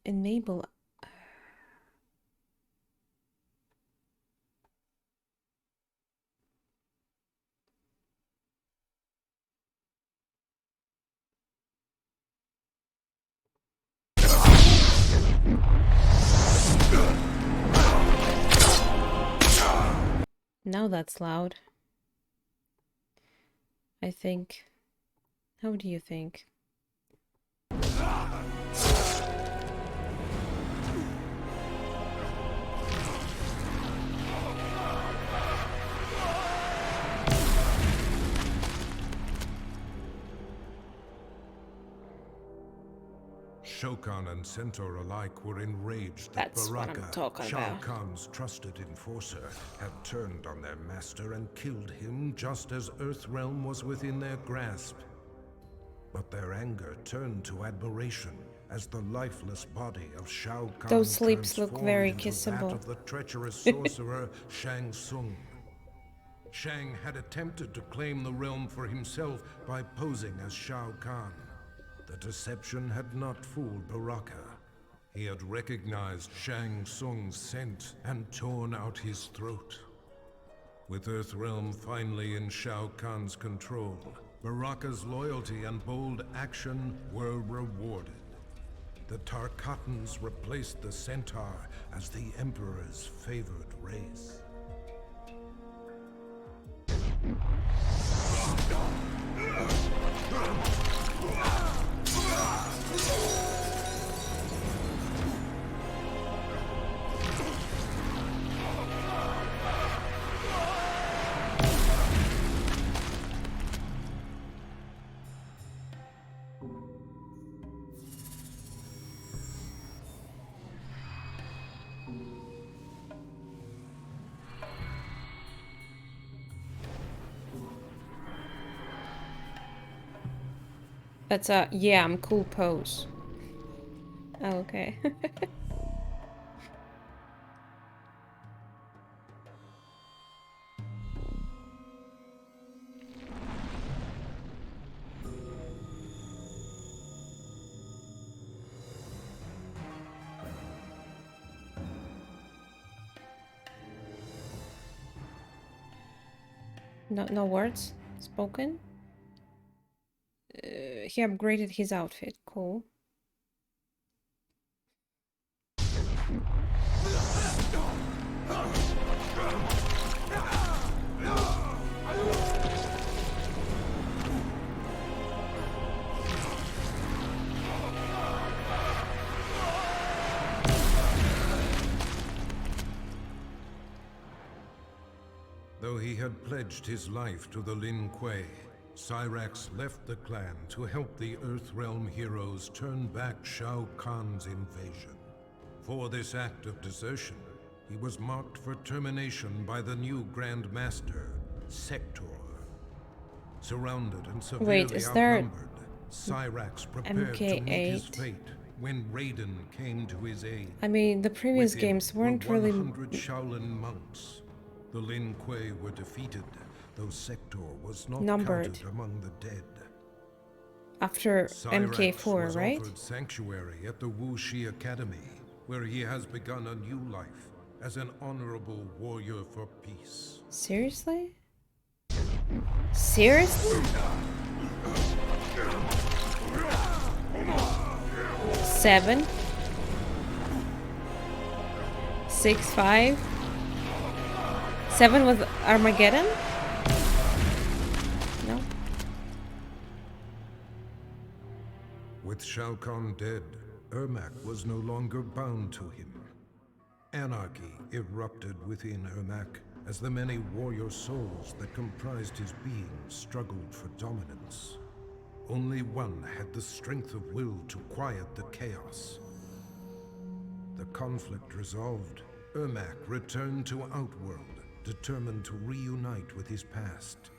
Enable. Now that's loud. I think. How do you think? Shao Kahn and Centaur alike were enraged that That's what I'm Baraka, talking Shao about. Kahn's trusted enforcer, had turned on their master and killed him just as Earthrealm was within their grasp. But their anger turned to admiration as the lifeless body of Shao Kahn Those lips look very transformed into that kissable. of the treacherous sorcerer Shang Tsung. Shang had attempted to claim the realm for himself by posing as Shao Kahn. The deception had not fooled Baraka. He had recognized Shang Tsung's scent and torn out his throat. With Earthrealm finally in Shao Kahn's control, Baraka's loyalty and bold action were rewarded. The Tarkatans replaced the Centaur as the Emperor's favored race. That's a yeah, I'm cool pose. Oh, okay. No words spoken. He upgraded his outfit. Cool. Though he had pledged his life to the Lin Kuei, Cyrax left the clan to help the Earthrealm heroes turn back Shao Kahn's invasion. For this act of desertion, he was marked for termination by the new Grand Master, Sector. Surrounded and severely is there outnumbered, Cyrax prepared to meet his MK8? fate when Raiden came to his aid. I mean, the previous With him games were weren't really 100 Shaolin monks. The Lin Kuei were defeated, though Sector was not numbered counted among the dead. after Cyrax MK4, was right? offered sanctuary at the Wuxi Academy, where he has begun a new life as an honorable warrior for peace. Seriously? Seriously? 7 6 5 7 with Armageddon? No. With Shao Kahn dead, Ermac was no longer bound to him. Anarchy erupted within Ermac as the many warrior souls that comprised his being struggled for dominance. Only one had the strength of will to quiet the chaos. The conflict resolved, Ermac returned to Outworld, determined to reunite with his past.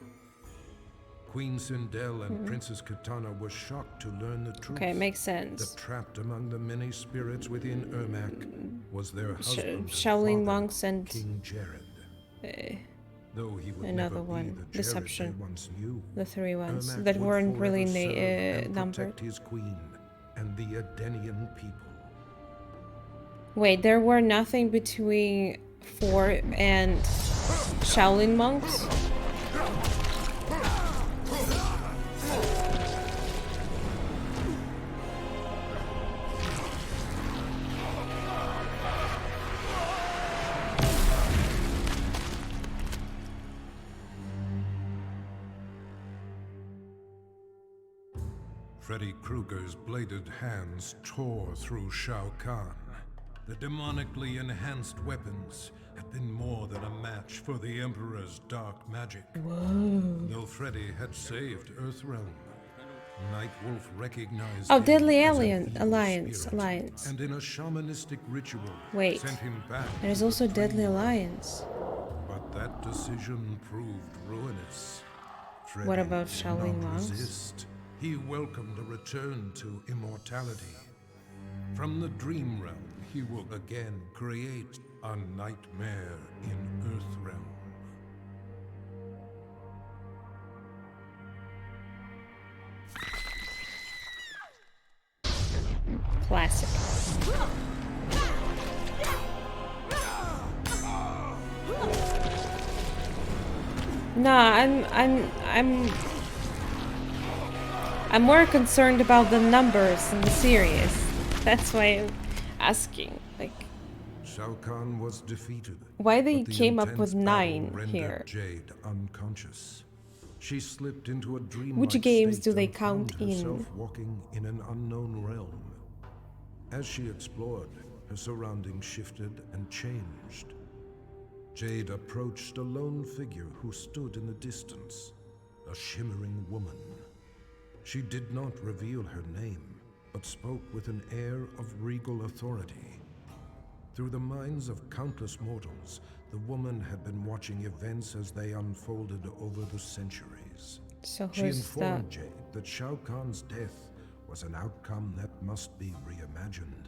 Queen Sindel and Princess Katana were shocked to learn the truth. Okay, makes sense. That trapped among the many spirits within Ermac was their husband and Shaolin father, monks and King Jared. Though he would another never be one, the Jared Deception. they once knew, The 3 ones Ermac that would weren't really forever serve and numbered. protect his queen and the Edenian people. Wait, there were nothing between 4 and Shaolin monks? Freddy Krueger's bladed hands tore through Shao Kahn. The demonically enhanced weapons had been more than a match for the Emperor's dark magic. Whoa. Though Freddy had saved Earthrealm, Nightwolf recognized Oh, him Deadly as an Alien evil Alliance. spirit, Alliance. and in a shamanistic ritual Wait. sent him back. There's also Deadly Alliance. But that decision proved ruinous. Freddy What about did Shaolin not monks? resist. He welcomed a return to immortality. From the dream realm, he will again create a nightmare in Earthrealm. Classic. Nah, I'm more concerned about the numbers in the series. That's why I'm asking. Like, Shao Kahn was defeated. why they but the came up with intense 9 battle rendered here? Jade unconscious. She slipped into a dreamlike Which games state do they and count found herself in? walking in an unknown realm. As she explored, her surroundings shifted and changed. Jade approached a lone figure who stood in the distance, a shimmering woman. She did not reveal her name, but spoke with an air of regal authority. Through the minds of countless mortals, the woman had been watching events as they unfolded over the centuries. So She who's informed that? Jade that Shao Kahn's death was an outcome that must be reimagined.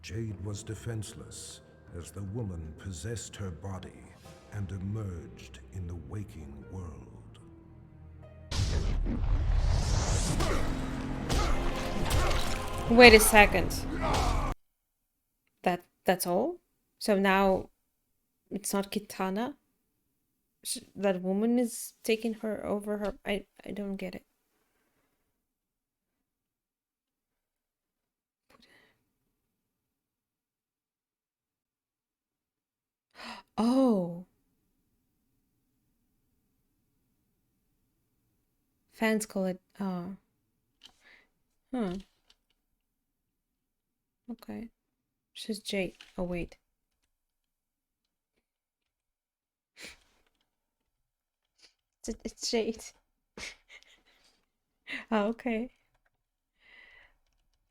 Jade was defenseless as the woman possessed her body and emerged in the waking world. Wait a second. That's all? So now it's not Kitana? That woman is taking her over her. I don't get it. Oh. Fans call it huh. Okay. She's Jade. Oh wait. It's Jade. Oh, okay.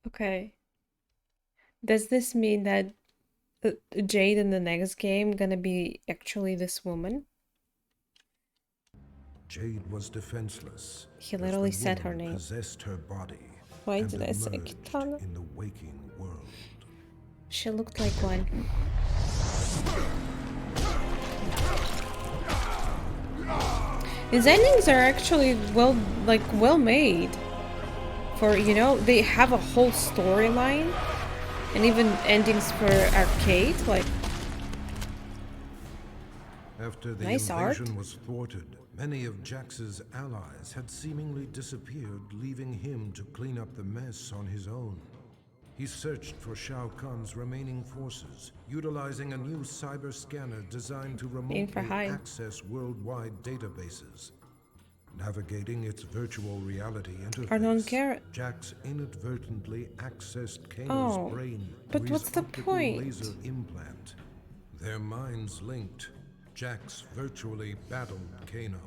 Okay. Does this mean that Jade in the next game gonna be actually this woman? Jade was defenseless. He as literally the said her woman name. possessed her body Why and did I say emerged Kitana? in the waking world. She looked like one. These endings are actually well made. For, you know, they have a whole storyline and even endings for arcade, like After the nice art. invasion was thwarted, many of Jax's allies had seemingly disappeared, leaving him to clean up the mess on his own. He searched for Shao Kahn's remaining forces, utilizing a new cyber scanner designed to Aim for remotely high. access worldwide databases. Navigating its virtual reality Or don't interface, care. Jax inadvertently accessed Kano's Oh, brain but through what's his the optical point? laser implant. Their minds linked, Jax virtually battled Kano.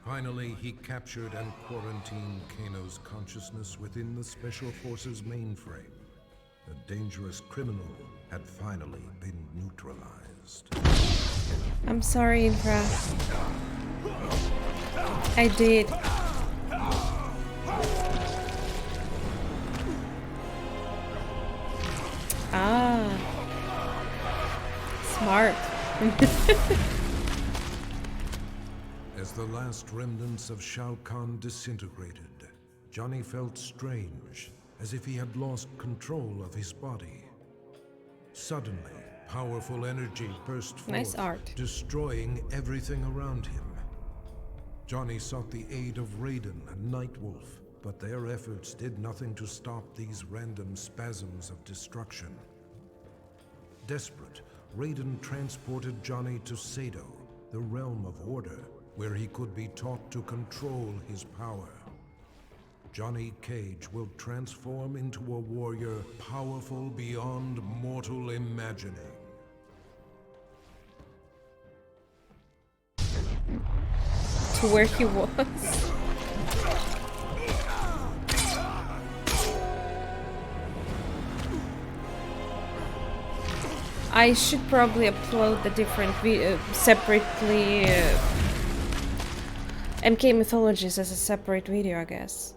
Finally, he captured and quarantined Kano's consciousness within the Special Forces mainframe. The dangerous criminal had finally been neutralized. I'm sorry, Infra. I did. Ah. Smart. As the last remnants of Shao Kahn disintegrated, Johnny felt strange, as if he had lost control of his body. Suddenly, powerful energy burst forth, Nice art. destroying everything around him. Johnny sought the aid of Raiden and Nightwolf, but their efforts did nothing to stop these random spasms of destruction. Desperate, Raiden transported Johnny to Sado, the realm of order, where he could be taught to control his power. Johnny Cage will transform into a warrior powerful beyond mortal imagining. To where he was. I should probably upload the different separately MK Mythologies as a separate video, I guess.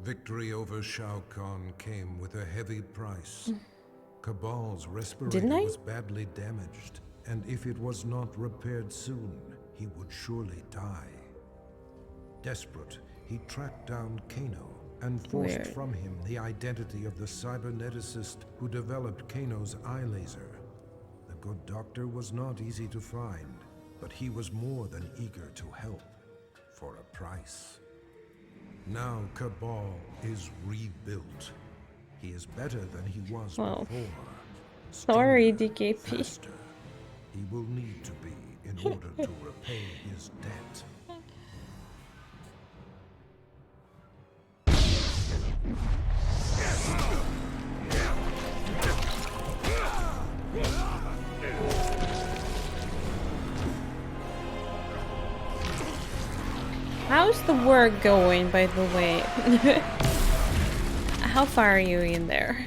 Victory over Shao Kahn came with a heavy price. Cabal's respirator Didn't I? was badly damaged, and if it was not repaired soon, he would surely die. Desperate, he tracked down Kano and forced Weird. from him the identity of the cyberneticist who developed Kano's eye laser. The good doctor was not easy to find, but he was more than eager to help, for a price. Now Cabal is rebuilt. He is better than he was Well, before. sorry, Stronger, DKP. faster. He will need to be in order to repay his debt. How's the work going, by the way? How far are you in there?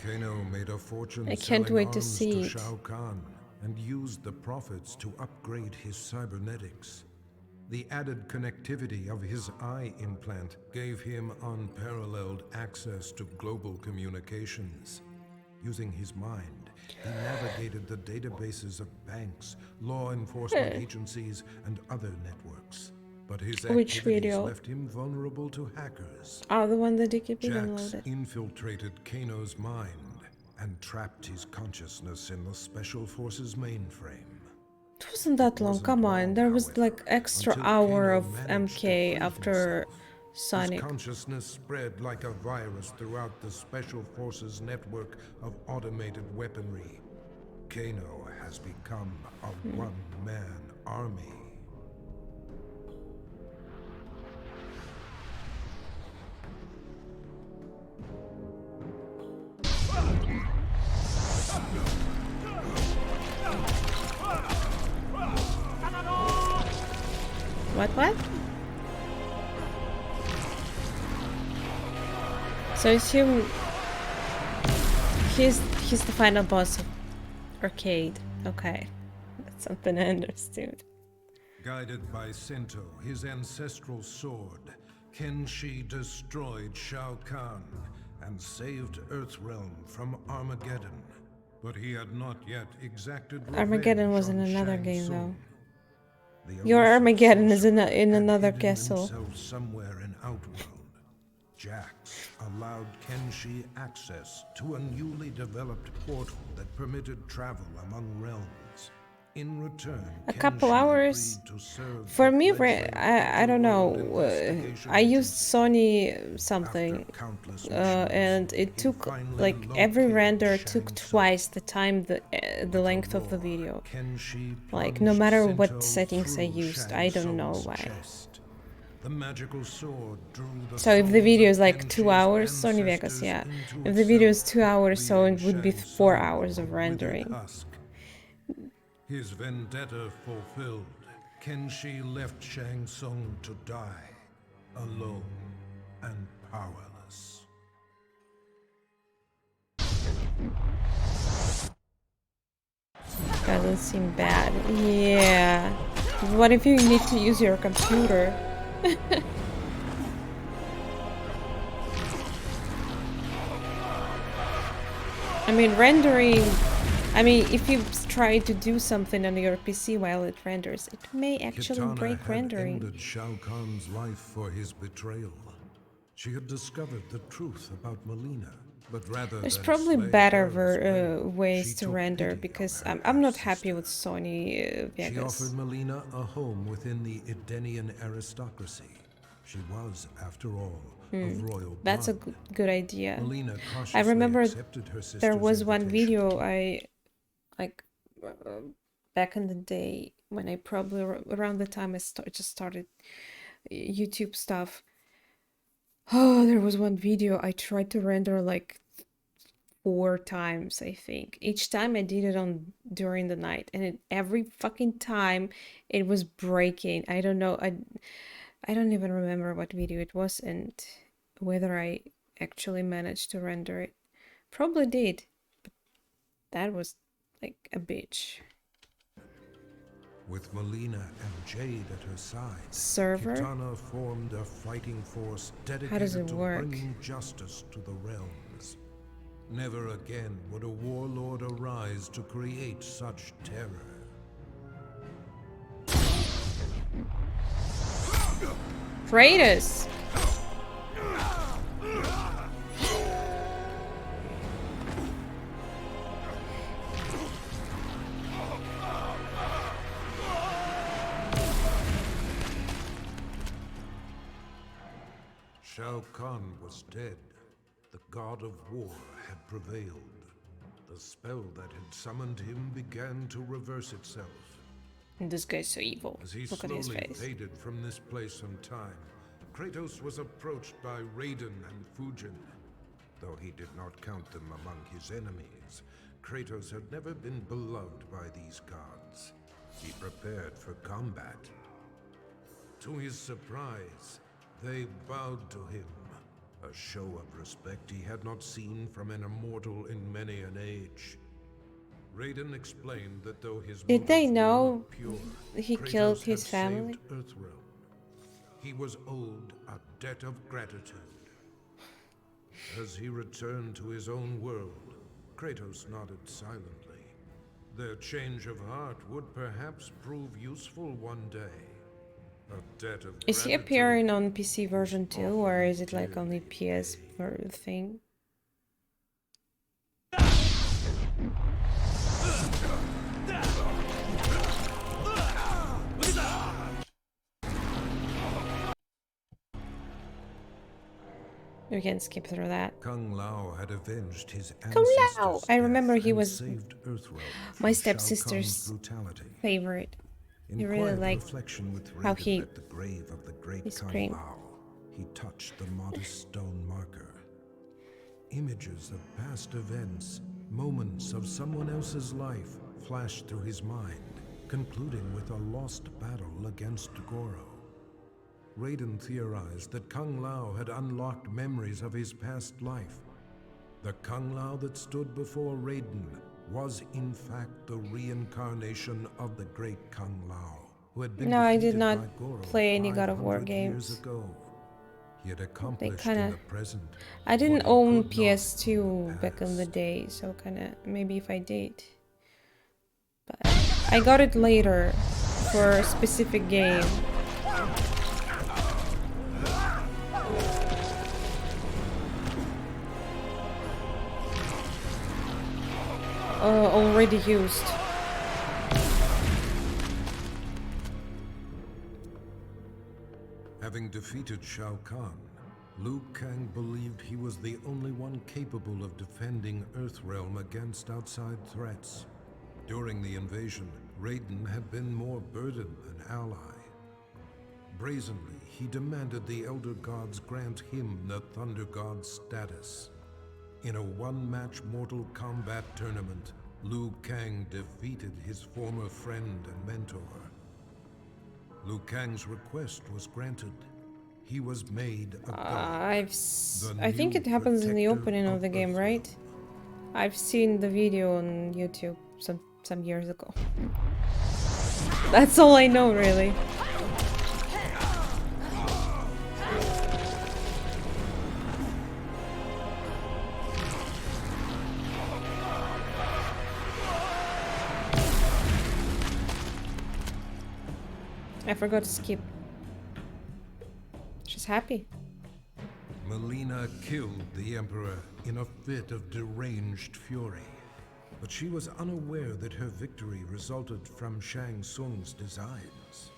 Kano made a fortune I can't selling wait to arms see it. Shao Kahn and used the profits to upgrade his cybernetics. The added connectivity of his eye implant gave him unparalleled access to global communications. Using his mind, he navigated the databases of banks, law enforcement agencies, and other networks. But his Which activities video? left him vulnerable to hackers. Oh, the one that DKP Jax downloaded. infiltrated Kano's mind and trapped his consciousness in the Special Forces mainframe. It wasn't that long, Wasn't come long, on. There was however, like extra until hour Kano of managed to MK free after himself. Sonic. His consciousness spread like a virus throughout the Special Forces network of automated weaponry. Kano has become a one-man army. What? So is he's the final boss of Arcade. Okay. That's something I understood. Guided by Sento, his ancestral sword, Kenshi destroyed Shao Kahn and saved Earthrealm from Armageddon. But he had not yet exacted revenge Armageddon was in on another Shang game, Tsung. though. The Your elusive Armageddon is in sorcerer had another hidden castle. himself somewhere in Outworld. Jax allowed Kenshi access to a newly developed portal that permitted travel among realms. In return, A couple Kenshi hours. agreed to serve For the me, fledgling I don't know. Overworld Investigation I used Agency. Sony something, After countless and missions, it he took finally like every located render Shang took Tsung. twice the time the length of the Roar, video. Kenshi Like no plunged matter Sento what settings I through used, Shang I don't know Tsung's why. chest. The magical sword drew the So if the souls video of is like 2 Kenshi's hours, Sony Vegas, ancestors yeah. into If the video is itself, 2 hours, so leaving it would be Shang 4 Tsung hours a of withered rendering. husk. His vendetta fulfilled, Kenshi left Shang Tsung to die, alone and powerless. Doesn't seem bad. Yeah. What if you need to use your computer? I mean, rendering... I mean, if you try to do something on your PC while it renders, it may actually Kitana break had rendering. ended Shao Kahn's life for his betrayal. She had discovered the truth about Melina, But rather There's than probably slay better Hera's ways she to took render pity because on her I'm not half-sister. happy with Sony She Vegas. offered Melina a home within the Edenian aristocracy. She was, after all, of royal That's a blood. good idea. Melina I cautiously remember accepted her sister's there was one invitation. video like back in the day when I probably around the time I just started YouTube stuff. Oh, there was one video I tried to render like 4 times, I think. Each time I did it on during the night, and every fucking time it was breaking. I don't know. I don't even remember what video it was and whether I actually managed to render it. Probably did, but that was like a bitch. With Melina and Jade at her side, Server? Kitana formed a fighting force How does dedicated it to work? bringing justice to the realms. Never again would a warlord arise to create such terror. Kratos! Shao Kahn was dead. The god of war had prevailed. The spell that had summoned him began to reverse itself. And this guy's so evil. As he Look at his slowly face. faded from this place and time, Kratos was approached by Raiden and Fujin. Though he did not count them among his enemies, Kratos had never been beloved by these gods. He prepared for combat. To his surprise, they bowed to him, a show of respect he had not seen from an immortal in many an age. Raiden explained that though his Did they motives were know not pure, he Kratos killed had his family? saved Earthrealm. He was owed a debt of gratitude. As he returned to his own world, Kratos nodded silently. Their change of heart would perhaps prove useful one day. A debt of Is he gratitude appearing on PC version too, or often is it like only clearly PS paid. thing? We can skip through that. Kung Lao had avenged his Kung Lao! ancestors' I remember death he and was saved Earthrealm my from Shao Kahn's stepsister's brutality. favorite. In He really quiet liked reflection with how Raiden he at the grave of the great Kung screamed. Lao, he touched the modest stone marker. Images of past events, moments of someone else's life flashed through his mind, concluding with a lost battle against Goro. Raiden theorized that Kung Lao had unlocked memories of his past life. The Kung Lao that stood before Raiden was in fact the reincarnation of the great Kung Lao, who had been No, I did defeated not by Goro play any God of War 500 years games. ago. He had They accomplished kinda... in the present. I didn't what he own could not in PS2 back in the past. day, so kinda... Maybe if I did. But I got it later for a specific game. Already used. Having defeated Shao Kahn, Liu Kang believed he was the only one capable of defending Earthrealm against outside threats. During the invasion, Raiden had been more burden than ally. Brazenly, he demanded the Elder Gods grant him the Thunder God's status. In a one-match Mortal Kombat tournament, Liu Kang defeated his former friend and mentor. Liu Kang's request was granted. He was made a god. I think it happens in the opening of the game, right? I've seen the video on YouTube some years ago. That's all I know, really. I forgot to skip. She's happy. Melina killed the Emperor in a fit of deranged fury. But she was unaware that her victory resulted from Shang Tsung's designs.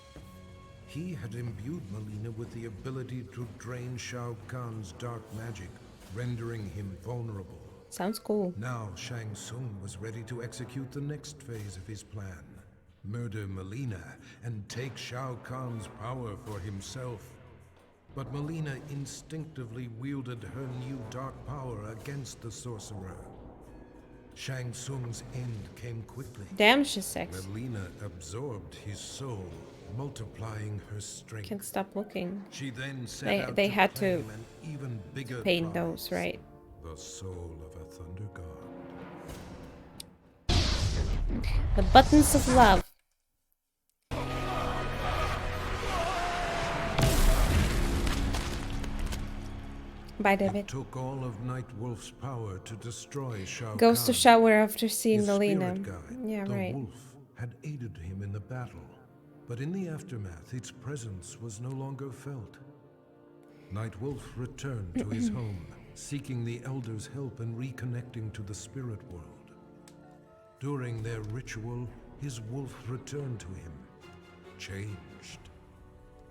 He had imbued Mileena with the ability to drain Shao Kahn's dark magic, rendering him vulnerable. Sounds cool. Now Shang Tsung was ready to execute the next phase of his plan. Murder Mileena and take Shao Kahn's power for himself. But Mileena instinctively wielded her new dark power against the sorcerer. Shang Tsung's end came quickly. Damn, she's sexy. Mileena absorbed his soul, multiplying her strength. Can't stop looking. She then set They out had to to claim an even bigger paint prize, those, right? the soul of a thunder god. The buttons of love. Bye, David. It took all of Nightwolf's power to destroy Shao Goes to Kahn. shower after seeing His Mileena. spirit guide, Yeah, the right. wolf, had aided him in the battle, but in the aftermath, its presence was no longer felt. Nightwolf returned to his home, seeking the Elder's help in reconnecting to the spirit world. During their ritual, his wolf returned to him, changed.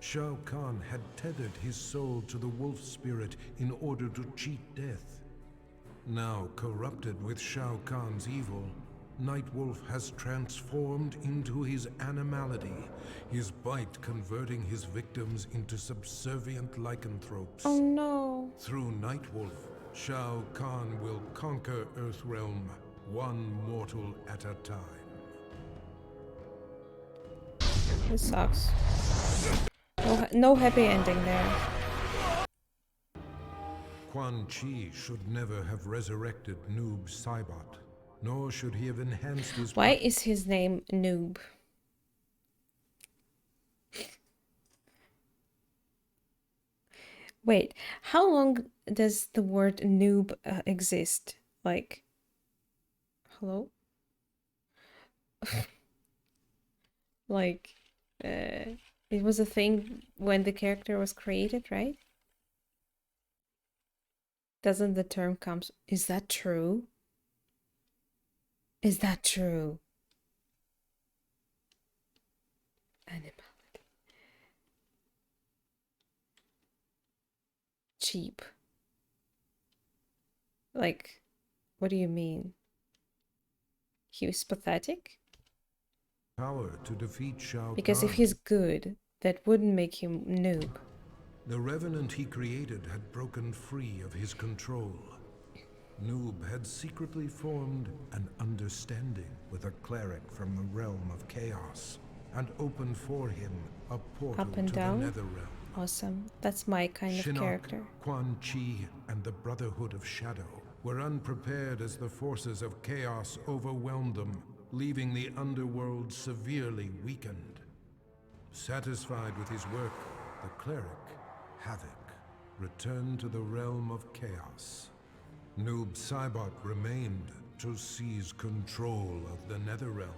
Shao Kahn had tethered his soul to the wolf spirit in order to cheat death. Now corrupted with Shao Kahn's evil, Nightwolf has transformed into his animality, his bite converting his victims into subservient lycanthropes. Oh no. Through Nightwolf, Shao Kahn will conquer Earthrealm, one mortal at a time. This sucks. No happy ending there. Quan Chi should never have resurrected Noob Saibot, nor should he have enhanced his... Why is his name Noob? Wait, how long does the word noob exist? Like, hello? Like, it was a thing when the character was created, right? Doesn't the term come... Is that true? Is that true? Animality. Cheap. Like, what do you mean? He was pathetic? power to defeat Shao Because Kahn. if he's good, that wouldn't make him noob. The revenant he created had broken free of his control. Noob had secretly formed an understanding with a cleric from the realm of chaos and opened for him a portal Up and to down? the netherrealm. Awesome. That's my kind of Shinnok, character. Quan Chi, and the Brotherhood of Shadow were unprepared as the forces of chaos overwhelmed them, leaving the underworld severely weakened. Satisfied with his work, the cleric, Havoc, returned to the realm of chaos. Noob Saibot remained to seize control of the netherrealm.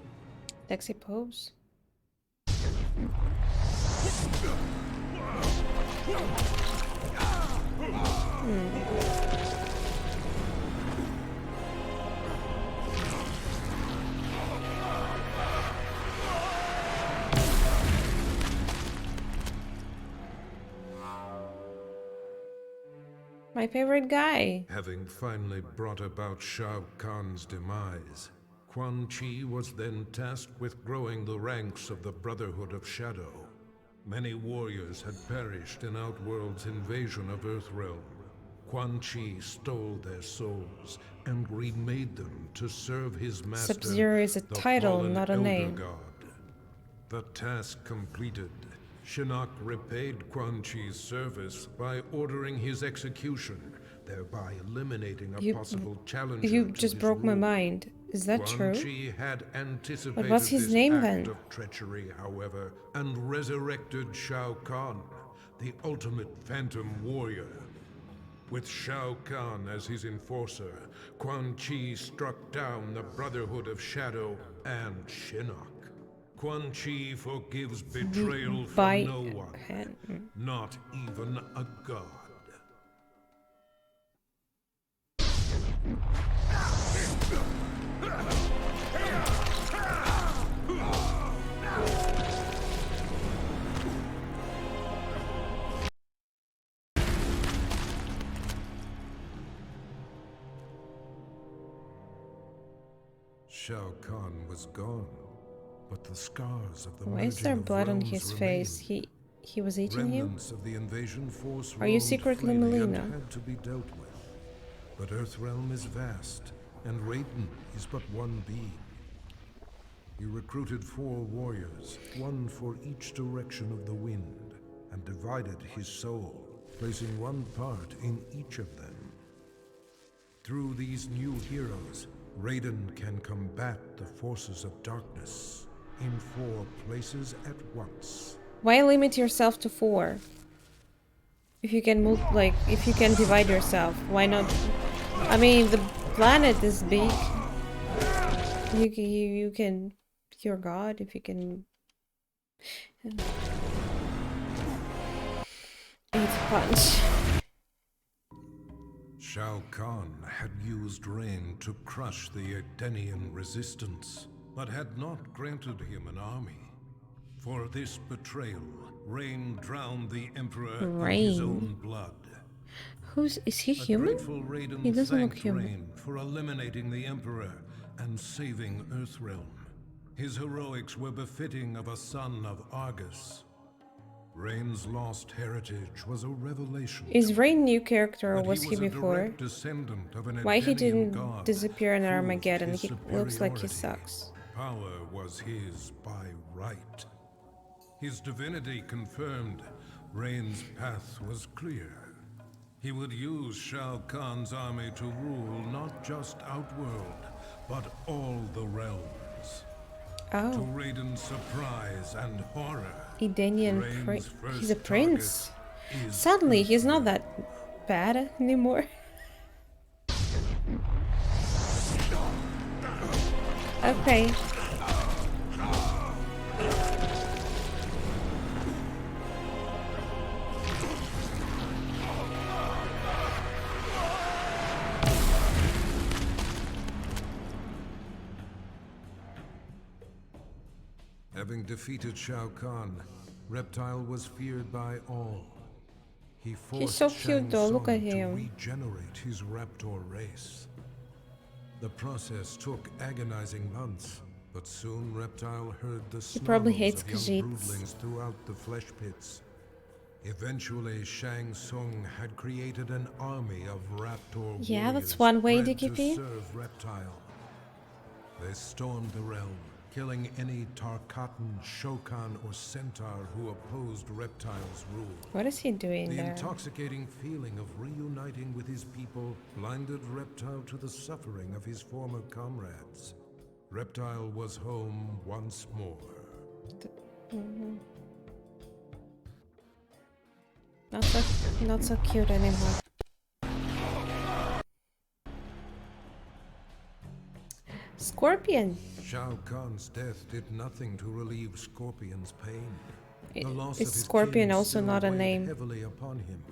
Sexy pose. My favorite guy. Having finally brought about Shao Kahn's demise, Quan Chi was then tasked with growing the ranks of the Brotherhood of Shadow. Many warriors had perished in Outworld's invasion of Earthrealm. Quan Chi stole their souls and remade them to serve his master, Sub-Zero is a the title, fallen not a Elder name. God. The task completed, Shinnok repaid Quan Chi's service by ordering his execution, thereby eliminating a possible challenger You to just his broke my rule. mind. Is that Quan true? Chi had anticipated what's his this name act then? of treachery, however, and resurrected Shao Kahn, the ultimate phantom warrior. With Shao Kahn as his enforcer, Quan Chi struck down the Brotherhood of Shadow and Shinnok. Quan Chi forgives betrayal By from no one, hand. not even a god. Shao Kahn was gone, but the scars of the Why is merging there of blood on realms his remained. face? He was eating him? Remnants of the invasion force Are you roamed secretly freely and Melina? had to be dealt with. But Earthrealm is vast, and Raiden is but one being. He recruited 4 warriors, one for each direction of the wind, and divided his soul, placing one part in each of them. Through these new heroes, Raiden can combat the forces of darkness in 4 places at once. Why limit yourself to 4? If you can move, like, if you can divide yourself, why not? I mean, the planet is big. You can, you're God if you can eat punch. Shao Kahn had used Rain to crush the Edenian resistance, but had not granted him an army. For this betrayal, Rain drowned the Emperor in his Rain. own blood. Is he A human? grateful Raiden He doesn't look thanked human. Rain for eliminating the Emperor and saving Earthrealm. His heroics were befitting of a son of Argus. Rain's lost heritage was a revelation. Is Rain new character or But was he a before? direct descendant of an Why he Edenian didn't god, disappear in full of Armageddon? his He looks like he superiority. sucks. Power was his by right. His divinity confirmed, Rain's path was clear. He would use Shao Kahn's army to rule not just Outworld, but all the realms. To Oh, Raiden's surprise and horror, Edenian Rain's prince. He's first a prince. target is Suddenly, he's not Earthrealm. that bad anymore. Okay. Having defeated Shao Kahn, Reptile was feared by all. He forced so cute Shang though, look Tsung at to him. regenerate his raptor race. The process took agonizing months, but soon Reptile heard the probably snarls hates of young Khajiits. broodlings throughout the flesh pits. Eventually, Shang Tsung had created an army of raptor Yeah, that's warriors one way, bred to DKP. serve Reptile. They stormed the realm, killing any Tarkatan, Shokan, or Centaur who opposed Reptile's rule. What is he doing The there? intoxicating feeling of reuniting with his people blinded Reptile to the suffering of his former comrades. Reptile was home once more. Not so cute anymore. Scorpion. Shao Kahn's death did nothing to relieve Scorpion's pain. The loss Is of his Scorpion kin also still not a weighed name? heavily upon him.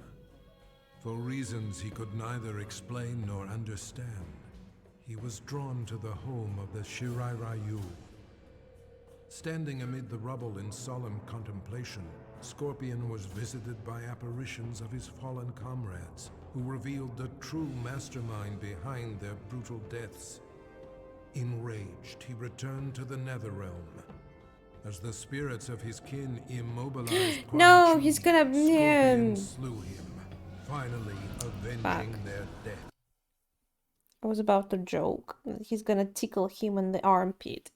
For reasons he could neither explain nor understand, he was drawn to the home of the Shirai Ryu. Standing amid the rubble in solemn contemplation, Scorpion was visited by apparitions of his fallen comrades, who revealed the true mastermind behind their brutal deaths. Enraged, he returned to the Netherrealm. As the spirits of his kin immobilized Quan No, Chi, he's gonna- Scorpion slew him, finally avenging Fuck. their death. I was about to joke. He's gonna tickle him in the armpit.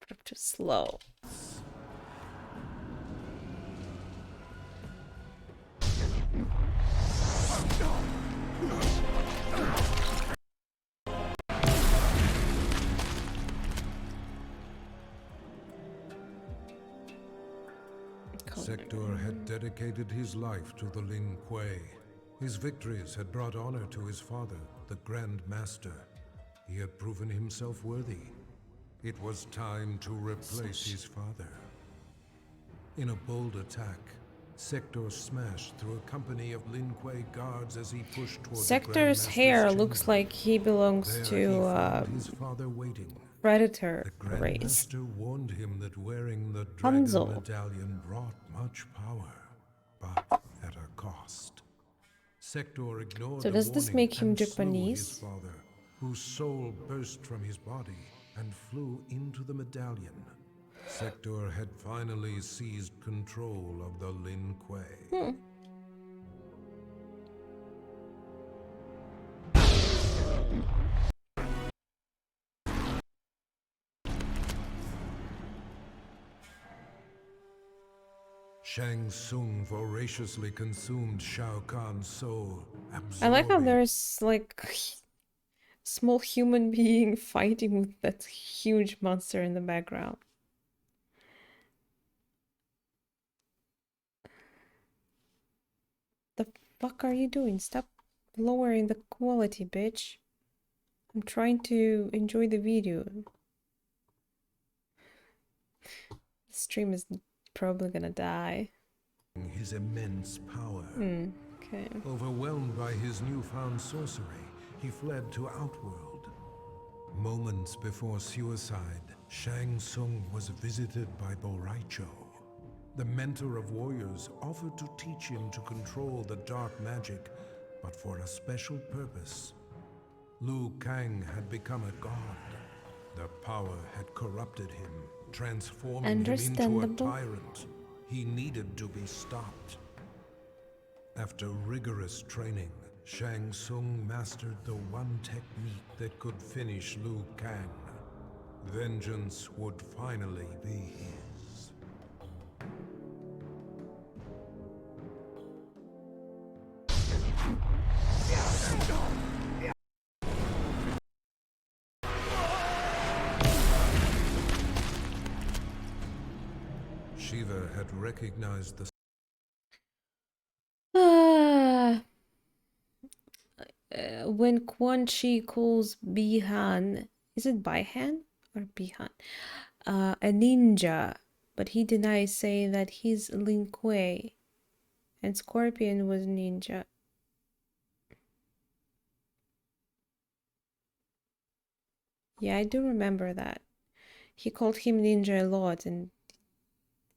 But too slow. Sector had dedicated his life to the Lin Kuei. His victories had brought honor to his father, the Grand Master. He had proven himself worthy. It was time to replace his father. In a bold attack, Sector smashed through a company of Lin Kuei guards as he pushed toward Sector's the hair Grandmaster's looks chamber. like he belongs There to he found his father waiting. Predator The race. Grandmaster warned him that wearing the Dragon Hanzo. Medallion brought much power, but at a cost. Sector ignored So the does this warning make him and slew his Japanese? father, whose soul burst from his body and flew into the medallion. Sector had finally seized control of the Lin Kuei. Shang Tsung voraciously consumed Shao Kahn's soul, I like how absorbing there's like small human being fighting with that huge monster in the background. The fuck are you doing? Stop lowering the quality, bitch. I'm trying to enjoy the video. The stream is probably gonna die. his immense power. Okay. Overwhelmed by his newfound sorcery, he fled to Outworld. Moments before suicide, Shang Tsung was visited by Boraicho. The mentor of warriors offered to teach him to control the dark magic, but for a special purpose. Liu Kang had become a god. The power had corrupted him, transforming him into a tyrant. He needed to be stopped. After rigorous training, Shang Tsung mastered the one technique that could finish Liu Kang. Vengeance would finally be his. Shiva had recognized the When Quan Chi calls Bihan, is it Baihan or Bihan? A ninja, but he denies, saying that he's Lin Kuei, and Scorpion was ninja. Yeah, I do remember that. He called him ninja a lot, and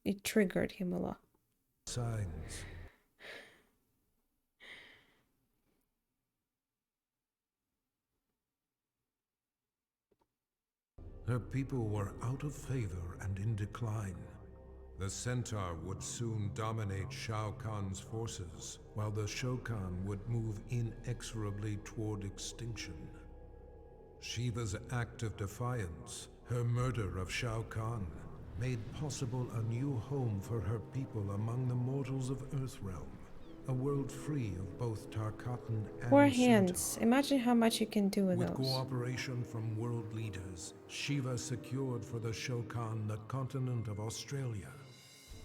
it triggered him a lot. signs. Her people were out of favor and in decline. The Centaur would soon dominate Shao Kahn's forces, while the Shokan would move inexorably toward extinction. Shiva's act of defiance, her murder of Shao Kahn, made possible a new home for her people among the mortals of Earthrealm, a world free of both Tarkatan and 4 Centaur. hands. Imagine how much you can do with With those. cooperation from world leaders, Shiva secured for the Shokan the continent of Australia.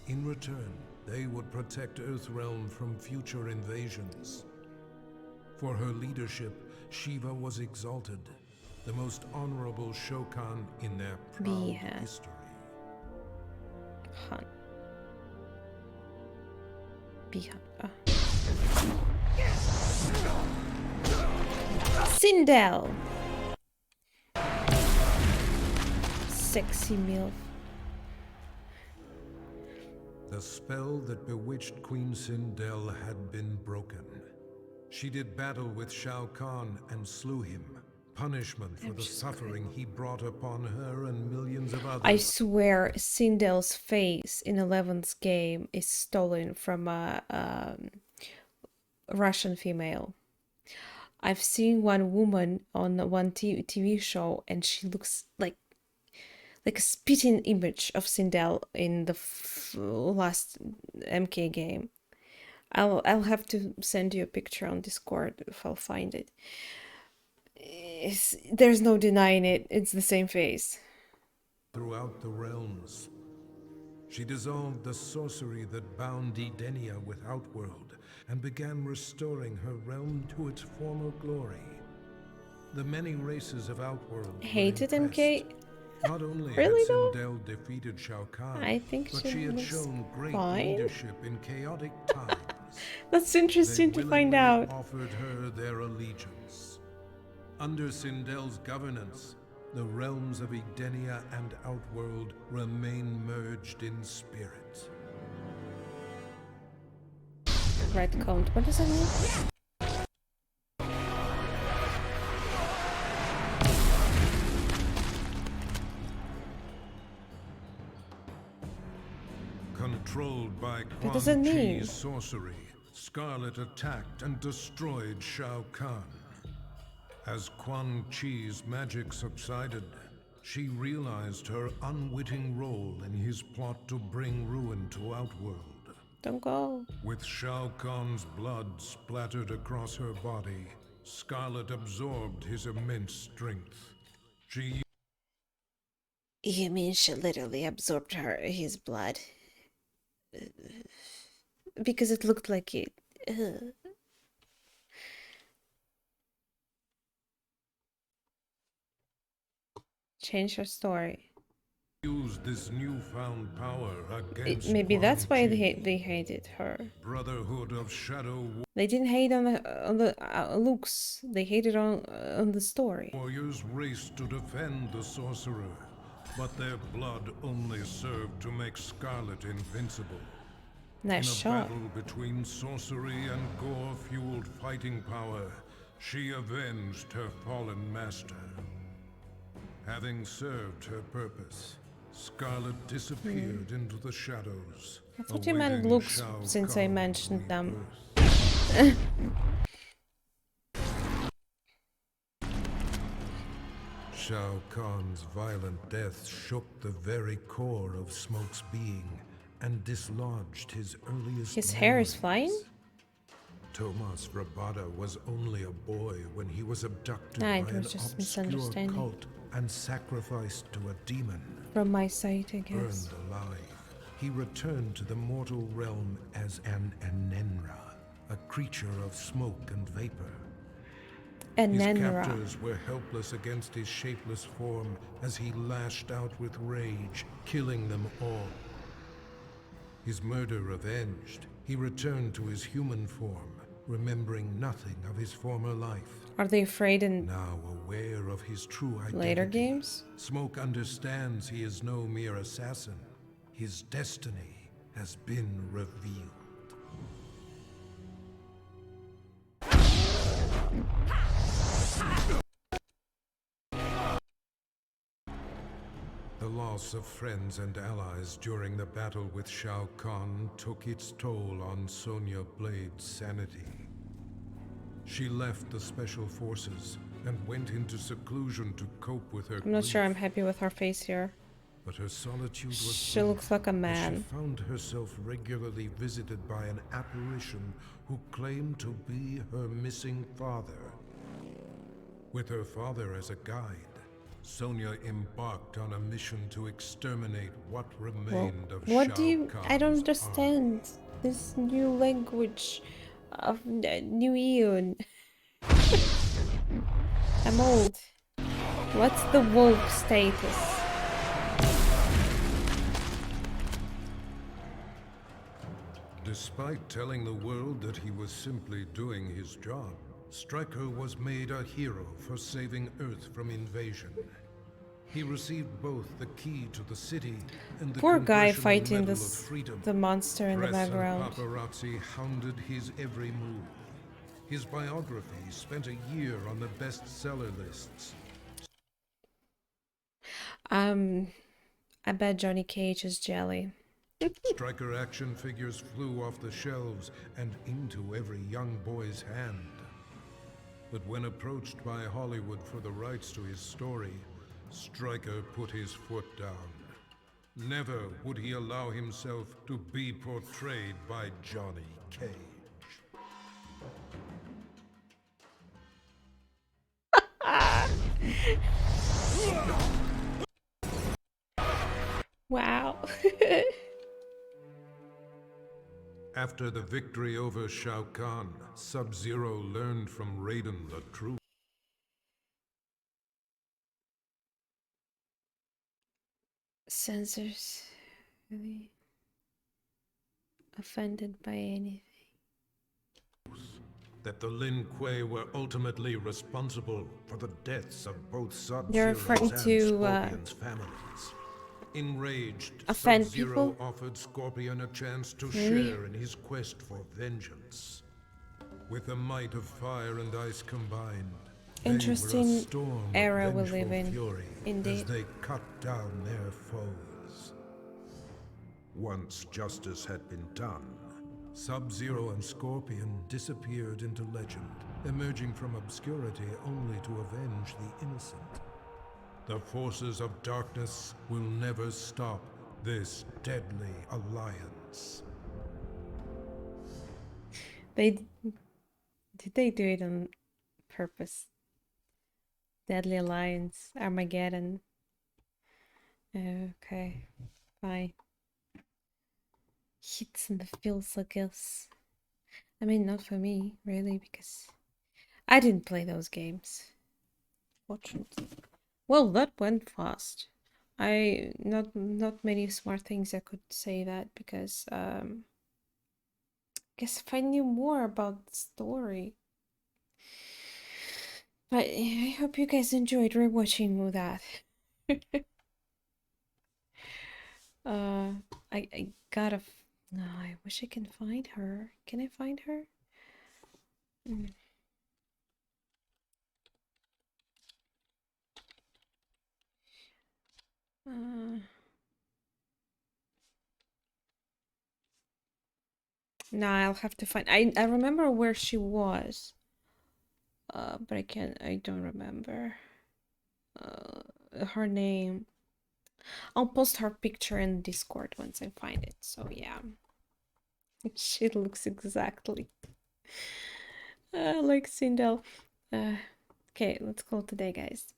In return, they would protect Earthrealm from future invasions. For her leadership, Shiva was exalted, the most honorable Shokan in their proud history. Han. Bihan. Sindel. Sexy MILF. The spell that bewitched Queen Sindel had been broken. She did battle with Shao Kahn and slew him, punishment for the suffering he brought upon her and millions of others. I swear Sindel's face in 11's game is stolen from a Russian female. I've seen one woman on one TV show, and she looks like a spitting image of Sindel in the last MK game. I'll have to send you a picture on Discord if I'll find it. There's no denying it. It's the same face. Throughout the realms, she dissolved the sorcery that bound Edenia with Outworld and began restoring her realm to its former glory. The many races of Outworld Hated MK? Not only had Really though? Sindel defeated Shao Kahn, I think but she she had looks shown great fine. leadership in chaotic times. That's They interesting to find willingly out. offered her their allegiance. Under Sindel's governance, the realms of Edenia and Outworld remain merged in spirit. Red count. What does that mean? Controlled by What does it Quan mean? Chi's sorcery, Scarlet attacked and destroyed Shao Kahn. As Quan Chi's magic subsided, she realized her unwitting role in his plot to bring ruin to Outworld. Don't go. With Shao Kahn's blood splattered across her body, Scarlet absorbed his immense strength. She You mean she literally absorbed his blood? Because it looked like it. Change her story. used this newfound power against Maybe Quan that's why Chi. they hated her. Brotherhood of Shadow They didn't hate on the looks. They hated on the story. warriors raced to defend the sorcerer, but their blood only served to make Scarlet invincible. Nice In a shot. battle between sorcery and gore-fueled fighting power, she avenged her fallen master. Having served her purpose, Scarlet disappeared into the shadows. I thought you meant awaiting looks Shao since I Kahn's mentioned them. rebirth. Shao Kahn's violent death shook the very core of Smoke's being and dislodged his earliest His hair is flying? memories. Tomas Rabada was only a boy when he was abducted Nah, by it an was just obscure misunderstanding. cult and sacrificed to a demon. From my side, I guess. Burned alive, he returned to the mortal realm as an Enenra, a creature of smoke and vapor. And His Nenra. captors were helpless against his shapeless form as he lashed out with rage, killing them all. His murder avenged, he returned to his human form, remembering nothing of his former life. Are they afraid in Now aware of his true identity, later games? Smoke understands he is no mere assassin. His destiny has been revealed. The loss of friends and allies during the battle with Shao Kahn took its toll on Sonya Blade's sanity. She left the Special Forces and went into seclusion to cope with her I'm not sure I'm grief. happy with her face here. But her solitude was She brief, looks like a as man. She found herself regularly visited by an apparition who claimed to be her missing father. With her father as a guide, Sonya embarked on a mission to exterminate what Well, remained of what Shao do you... I don't Kahn's understand this new language of New Eon. I'm old. What's the wolf status? Despite telling the world that he was simply doing his job, Stryker was made a hero for saving Earth from invasion. He received both the key to the city and the Poor guy Congressional fighting Medal this of Freedom. the monster in the Press and background. paparazzi hounded his every move. His biography spent a year on the bestseller lists. I bet Johnny Cage is jelly. Stryker action figures flew off the shelves and into every young boy's hand. But when approached by Hollywood for the rights to his story, Stryker put his foot down. Never would he allow himself to be portrayed by Johnny Cage. Wow. After the victory over Shao Kahn, Sub-Zero learned from Raiden the truth. Censors really offended by anything. That the Lin Kuei were ultimately responsible for the deaths of both You're Sub-Zero's referring and to Scorpion's families. Enraged, offend Sub-Zero people? offered Scorpion a chance to Really? share in his quest for vengeance. With the might of fire and ice combined, they were a Interesting storm of era we live vengeful in, fury as indeed. they cut down their foes. Once justice had been done, Sub-Zero and Scorpion disappeared into legend, emerging from obscurity only to avenge the innocent. The forces of darkness will never stop this deadly alliance. They did they do it on purpose? Deadly Alliance, Armageddon. Okay, fine. Hits in the feels, I guess. I mean, not for me, really, because I didn't play those games. Fortunately. Well, that went fast. I not many smart things I could say that because guess if I knew more about the story. But I hope you guys enjoyed rewatching that. uh I gotta no, I wish I can find her. Can I find her? Mm. Uh, no, I'll have to find. I remember where she was. But I don't remember. Her name. I'll post her picture in Discord once I find it. So yeah. She looks exactly like Sindel. Okay, let's call it today, guys.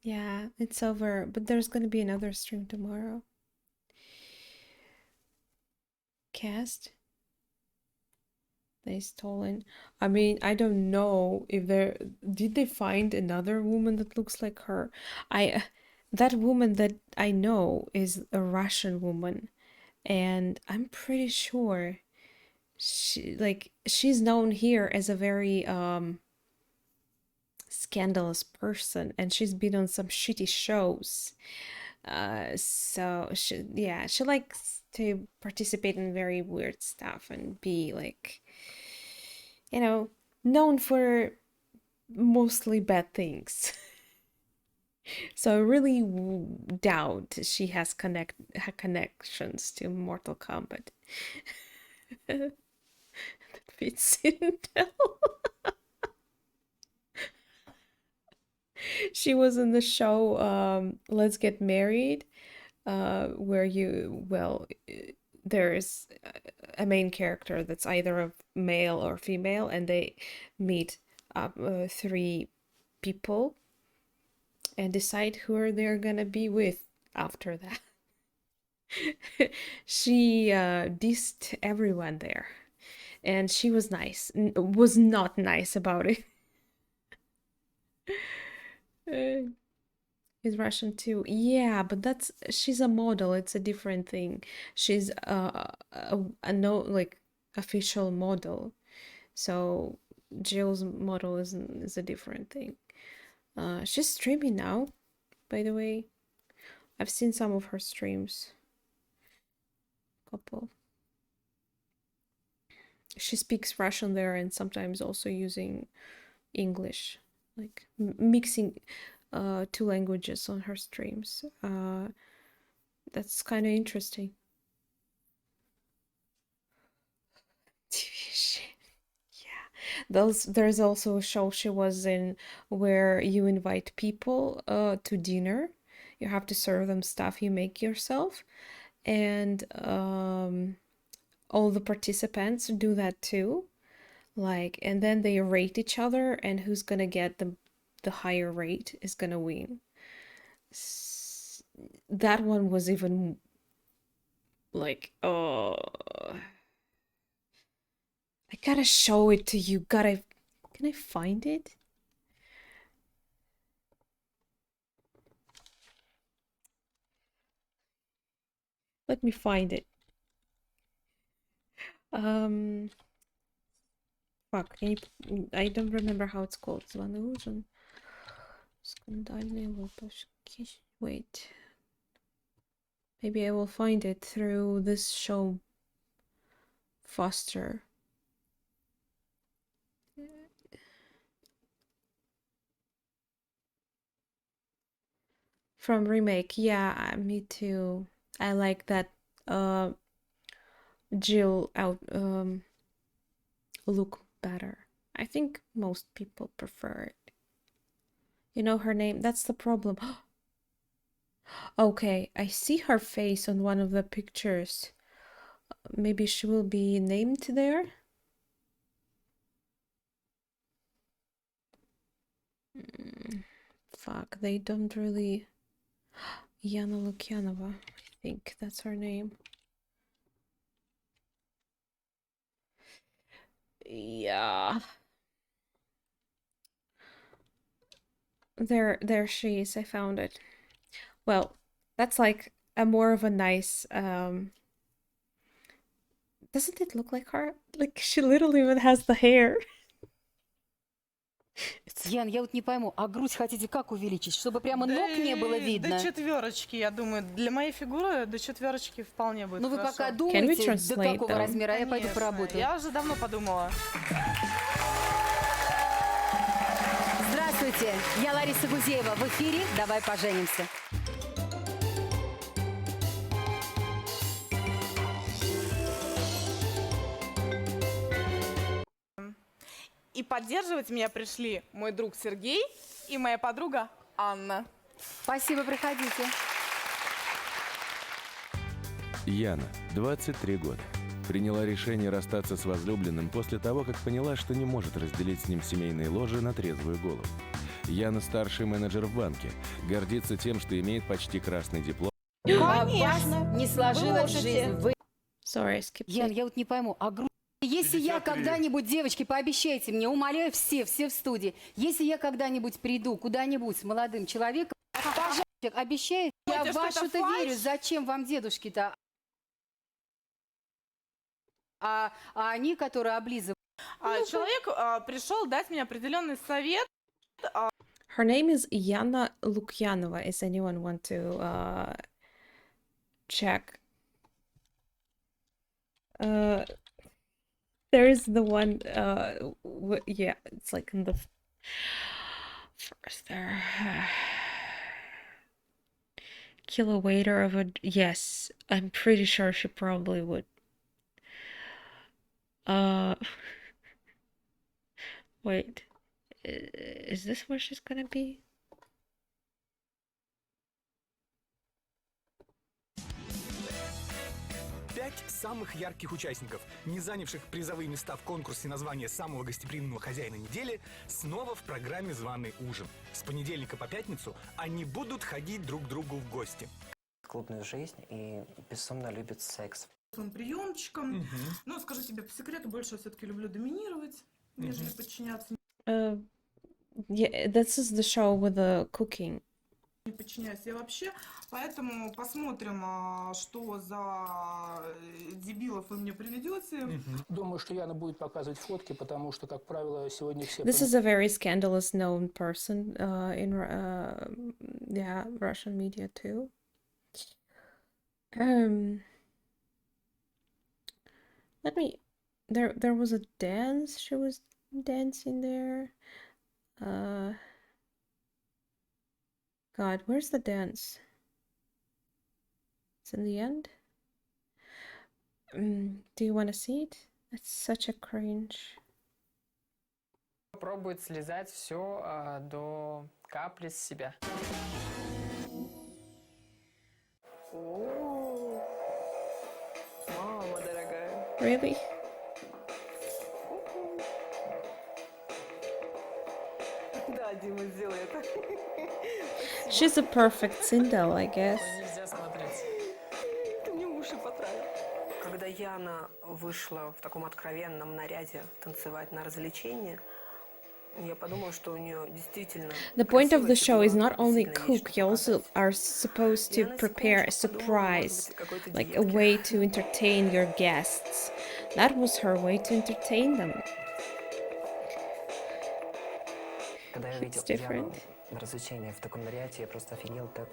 Yeah, it's over, but there's gonna be another stream tomorrow. Cast? They stolen. I mean, I don't know if there did they find another woman that looks like her. I that woman that I know is a Russian woman, and I'm pretty sure she's known here as a very scandalous person, and she's been on some shitty shows. So she likes to participate in very weird stuff and be like, you know, known for mostly bad things. So I really doubt she has connections to Mortal Kombat. That fits Intel. She was in the show Let's Get Married, where there's a main character that's either a male or female, and they meet three people and decide who they're gonna be with after that. She dissed everyone there, and she was was not nice about it. Is Russian too. Yeah, but she's a model. It's a different thing. She's a no like official model. So Jill's model is a different thing. She's streaming now, by the way. I've seen some of her streams. Couple. She speaks Russian there and sometimes also using English, like mixing two languages on her streams. That's kind of interesting. Yeah. There's also a show she was in where you invite people to dinner. You have to serve them stuff you make yourself. And all the participants do that too. Like, and then they rate each other, and who's gonna get the higher rate is gonna win. That one was even like, oh, I gotta show it to you. Can I find it? Let me find it. Fuck, I don't remember how it's called. Званый ужин. Скандальные выпуски. Wait. Maybe I will find it through this show faster. From remake, yeah, me too. I like that Jill out look better. I think most people prefer it. You know her name? That's the problem. Okay, I see her face on one of the pictures. Maybe she will be named there? Fuck, they don't really... Yana Lukyanova, I think that's her name. Yeah. There she is. I found it. Well, that's like a more of a nice doesn't it look like her? Like she literally even has the hair. Ян, я вот не пойму, а грудь хотите как увеличить? Чтобы прямо ног не было видно? До 4, я думаю. Для моей фигуры до 4 вполне будет Ну вы хорошо. пока думаете, до translate какого them? размера, а я пойду Конечно, поработаю. Я уже давно подумала. Здравствуйте, я Лариса Гузеева. В эфире «Давай поженимся». И поддерживать меня пришли мой друг Сергей и моя подруга Анна. Спасибо, приходите. Яна, 23 года. Приняла решение расстаться с возлюбленным после того, как поняла, что не может разделить с ним семейные ложи на трезвую голову. Яна старший менеджер в банке, гордится тем, что имеет почти красный диплом. А у вас не сложилась жизнь. Вы... Sorry, I skipped Ян, it. я вот не пойму, а грудь... Если я когда-нибудь, девочки, пообещайте мне, умоляю все в студии, если я когда-нибудь приду куда-нибудь с молодым человеком, пожалуйста, обещаю, я в вашу-то верю. Зачем вам дедушки-то? А они, которые облизывают. Человек пришел дать мне определенный совет. Her name is Yana Lukyanova. Is anyone want to check? There's the one yeah, it's like in the first there. Kilo waiter of a yes, I'm pretty sure she probably would. Wait. Is this where she's gonna be? Пять самых ярких участников, не занявших призовые места в конкурсе на звание самого гостеприимного хозяина недели, снова в программе «Званый ужин». С понедельника по пятницу они будут ходить друг к другу в гости. Клубную жизнь и безумно любит секс. Своим приемчиком. Ну, скажу тебе по секрету, больше я все-таки люблю доминировать, нежели подчиняться. Yeah, this is the show with the cooking. Не подчиняюсь я вообще. Поэтому посмотрим, что за дебилов вы мне приведете. Думаю, что Яна будет показывать фотки, потому что, как правило, сегодня все... This is a very scandalous known person in yeah, Russian media too. Let me. There was a dance. She was dancing there. God, where's the dance? It's in the end. Do you want to see it? It's such a cringe. Пробует слезать все до капли с себя. Мама дорогая. Really? Да, Дима, сделай это. She's a perfect Sindel, I guess. Нельзя смотреть. Ты мне уши потравил. Когда Яна вышла в таком откровенном наряде танцевать на развлечение, Я подумала, что у нее действительно The point of красивая the show is фигура, not only действительно есть cook, что you also показать. are supposed to Я на prepare a секундочку подумала, может surprise, быть, о какой-то like a диетке. way to entertain your guests. That was her way to entertain them. Когда я It's видел different. Яну на развлечении в таком наряде, я просто офигел, так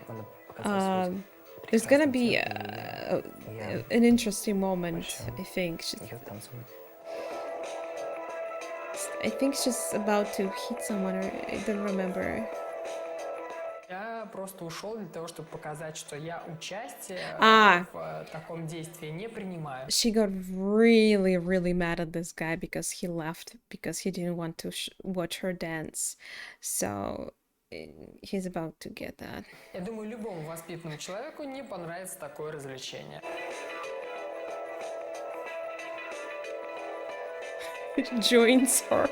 она показала суть There's gonna прекрасным be телом, и я an interesting moment, большой I think. ее танцую. I think she's about to hit someone, or I don't remember. Я просто ушел для того, чтобы показать, что я участие Ah. в таком действии не принимаю. She got really, really mad at this guy because he left because he didn't want to watch her dance. So he's about to get that. Я думаю, любому воспитанному человеку не понравится такое развлечение. Joins her.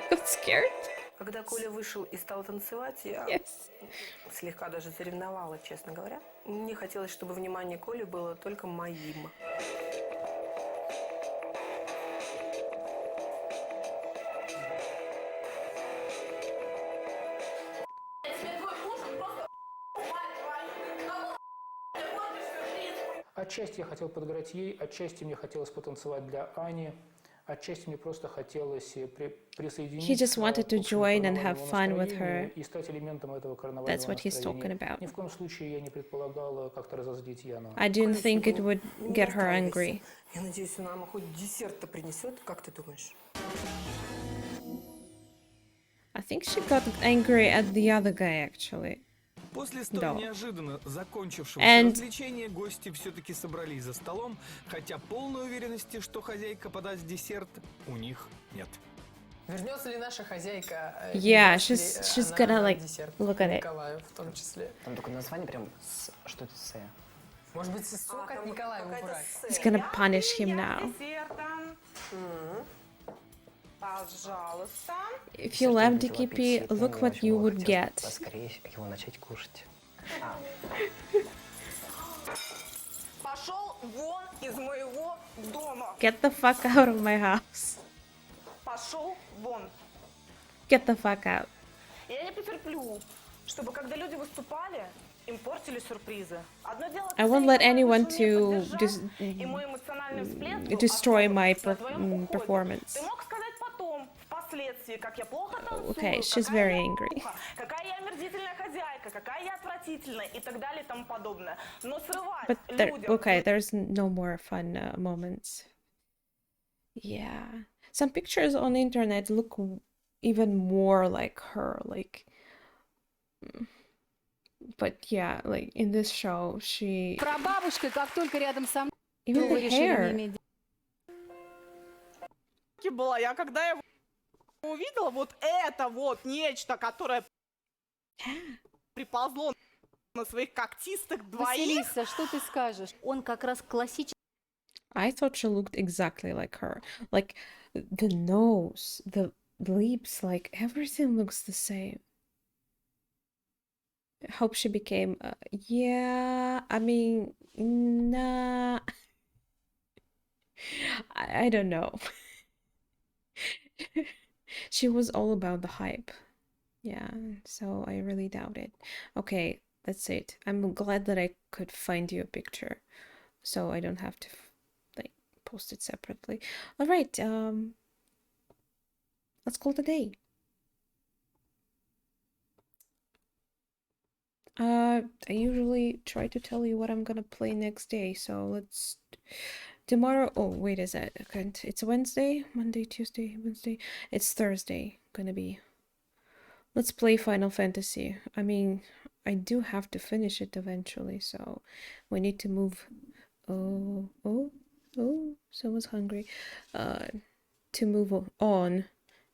Got scared? Когда Коля вышел и стал танцевать, я Yes. слегка даже заревновала, честно говоря. Мне хотелось, чтобы внимание Коли было только моим. Отчасти я хотел подыграть ей, отчасти мне хотелось потанцевать для Ани, отчасти мне просто хотелось присоединиться He just wanted to к общему join and have карнавальному fun with настроению her. и стать элементом этого That's карнавального what he's настроения. talking about. Ни в коем случае я не предполагал как-то разозлить Яну. I didn't think it would get her angry. Я надеюсь, она нам хоть десерт-то принесет, как ты думаешь? I think she got angry at the other guy, actually. После столь Да. неожиданно закончившегося And- развлечения гости все-таки собрались за столом, хотя полной уверенности, что хозяйка подаст десерт, у них нет. Вернется ли наша хозяйка? Yeah, если she's она gonna, на like, десерт look at it. Николаю в том числе. Там только название прям что это с. Может быть, сок от Николая убрать? He's gonna punish him now. Десертом. Пожалуйста. If you left DKP, look what you would get. Поскорее его начать кушать. Пошел вон из моего дома. Get the fuck out of my house. Пошел вон. Get the fuck out. Я не потерплю, чтобы когда люди выступали, им портили сюрпризы. Одно дело, I won't let anyone ты меня to поддержал, и мой эмоциональный всплеск был destroy особым my на твоем уходе. performance. Ты мог сказать потом, впоследствии, как я плохо танцую, Okay, she's какая very я angry. плохо, какая я омерзительная хозяйка, какая я отвратительная и так далее и тому подобное. Но срывать But there, людям... okay, there's no more fun moments. Yeah. Some pictures on the internet look even more like her, like... But yeah, like in this show, she... Прабабушка, как только рядом со мной, Even вы the решили не hair. иметь была. Я когда его увидела, вот это вот нечто, которое приползло на своих когтистых двоих. Василиса, что ты скажешь? Он как раз классический. I thought she looked exactly like her. Like the nose, the lips, like everything looks the same. I hope she became, yeah, I mean, nah. I don't know. She was all about the hype. Yeah, so I really doubt it. Okay, that's it. I'm glad that I could find you a picture, so I don't have to like post it separately. All right, let's call it a day. I usually try to tell you what I'm gonna play next day, so let's... Tomorrow, oh wait a second, it's Wednesday, Monday, Tuesday, Wednesday, it's Thursday, gonna be. Let's play Final Fantasy. I mean, I do have to finish it eventually, so we need to move. Oh, someone's hungry. To move on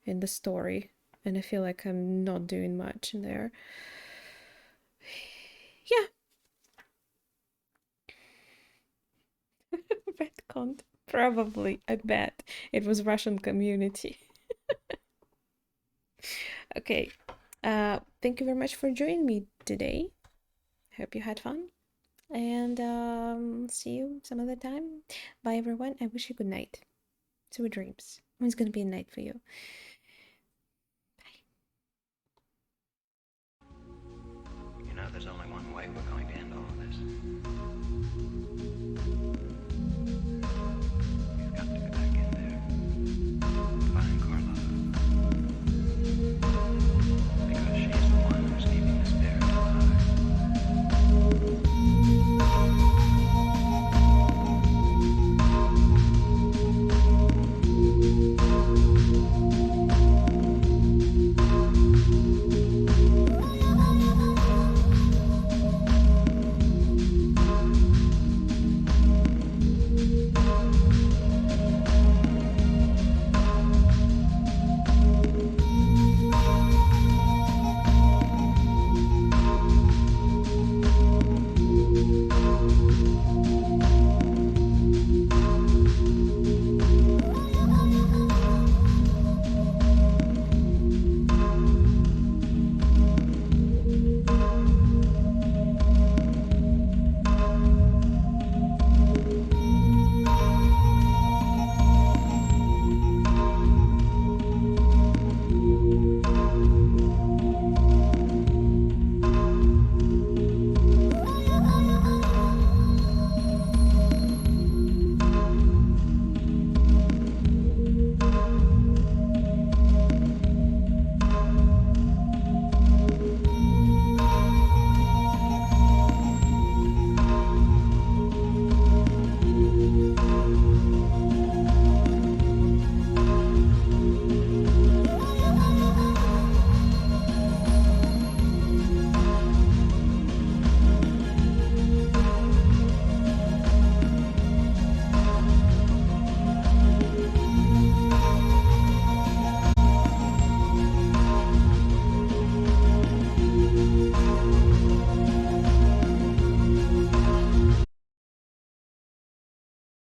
in the story, and I feel like I'm not doing much in there. Yeah. Retconned. Probably, I bet. It was Russian community. Okay. Thank you very much for joining me today. Hope you had fun. And see you some other time. Bye everyone. I wish you good night. Sweet dreams. It's gonna be a night for you. You know, there's only one way we're going to end all of this.